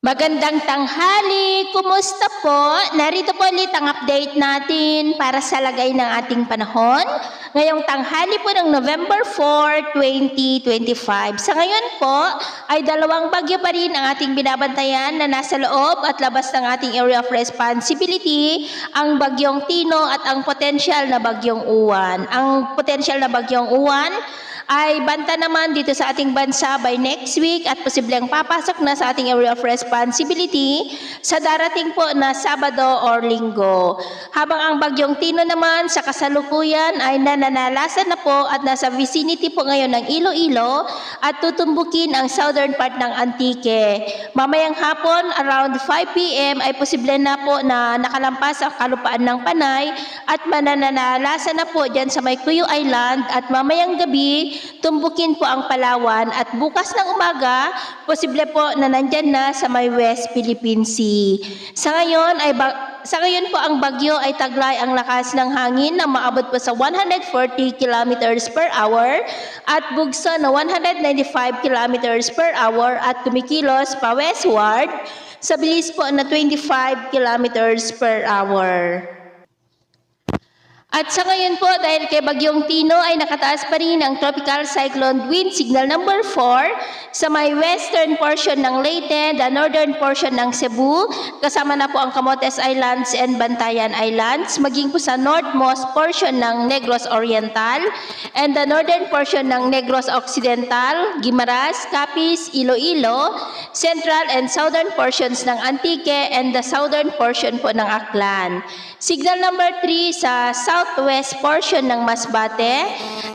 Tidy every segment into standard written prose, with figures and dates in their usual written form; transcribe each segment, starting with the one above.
Magandang tanghali! Kumusta po? Narito po ulit ang update natin para sa lagay ng ating panahon. Ngayong tanghali po ng November 4, 2025. Sa ngayon po ay dalawang bagyo pa rin ang ating binabantayan na nasa loob at labas ng ating area of responsibility, ang bagyong Tino at ang potensyal na bagyong Uwan. Ang potensyal na bagyong Uwan ay banta naman dito sa ating bansa by next week at posibleng papasok na sa ating area of responsibility sa darating po na Sabado or Linggo. Habang ang bagyong Tino naman sa kasalukuyan ay nananalasan na po at nasa vicinity po ngayon ng Iloilo at tutumbukin ang southern part ng Antique. Mamayang hapon around 5 p.m. ay posible na po na nakalampas ang kalupaan ng Panay at mananalasan na po dyan sa may Cuyo Island at mamayang gabi tumbukin po ang Palawan at bukas ng umaga, posible po na nandyan na sa may West Philippine Sea. Sa ngayon po ang bagyo ay taglay ang lakas ng hangin na maabot po sa 140 kilometers per hour at bugso na 195 kilometers per hour at kumikilos pa westward sa bilis po na 25 kilometers per hour. At sa ngayon po, dahil kay Bagyong Tino ay nakataas pa rin ang tropical cyclone wind signal number 4 sa may western portion ng Leyte, the northern portion ng Cebu, kasama na po ang Camotes Islands and Bantayan Islands, maging po sa northmost portion ng Negros Oriental and the northern portion ng Negros Occidental, Guimaras, Capiz, Iloilo, central and southern portions ng Antique and the southern portion po ng Aklan. Signal number 3 sa southwest portion ng Masbate,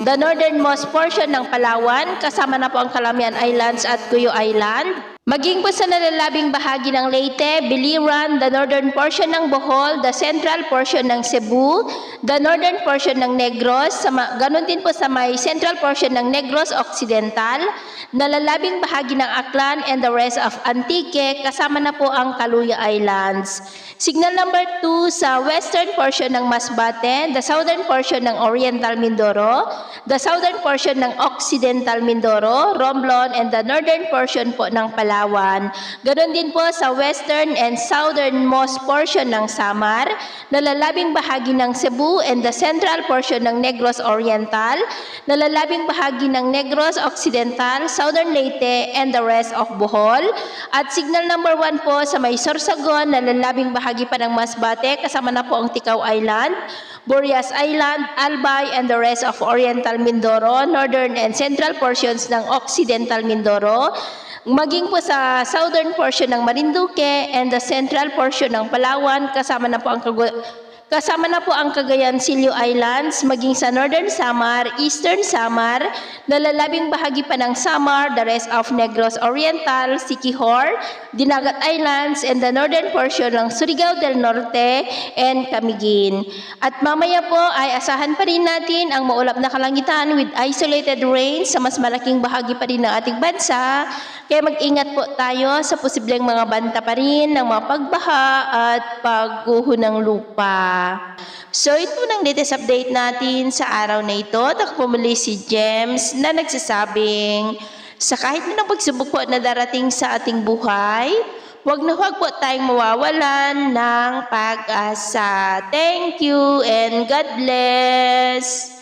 the northernmost portion ng Palawan, kasama na po ang Calamian Islands at Cuyo Island. Maging po sa nalalabing bahagi ng Leyte, Biliran, the northern portion ng Bohol, the central portion ng Cebu, the northern portion ng Negros, ganun din po sa may central portion ng Negros Occidental, nalalabing bahagi ng Aklan and the rest of Antique, kasama na po ang Kaluya Islands. Signal number 2 sa western portion ng Masbate, the southern portion ng Oriental Mindoro, the southern portion ng Occidental Mindoro, Romblon, and the northern portion po ng Palawan. Ganon din po sa western and southernmost portion ng Samar, nalalabing bahagi ng Cebu and the central portion ng Negros Oriental, nalalabing bahagi ng Negros Occidental, southern Leyte, and the rest of Bohol. At signal number 1 po sa may Sorsogon, nalalabing bahagi pa ng Masbate, kasama na po ang Ticao Island, Burias Island, Albay, and the rest of Oriental Mindoro, northern and central portions ng Occidental Mindoro, maging po sa southern portion ng Marinduque and the central portion ng Palawan, kasama na po ang Cagayan Silio Islands, maging sa northern Samar, eastern Samar, nalalabing bahagi pa ng Samar, the rest of Negros Oriental, Siquijor, Dinagat Islands, and the northern portion ng Surigao del Norte and Camiguin. At mamaya po ay asahan pa rin natin ang maulap na kalangitan with isolated rain sa mas malaking bahagi pa rin ng ating bansa. Kaya mag-ingat po tayo sa posibleng mga banta pa rin ng mga pagbaha at pagguho ng lupa. So ito ng latest update natin sa araw na ito. At pumuli si James na nagsasabing sa kahit na pagsubok po na darating sa ating buhay, huwag na huwag po tayong mawawalan ng pag-asa. Thank you and God bless!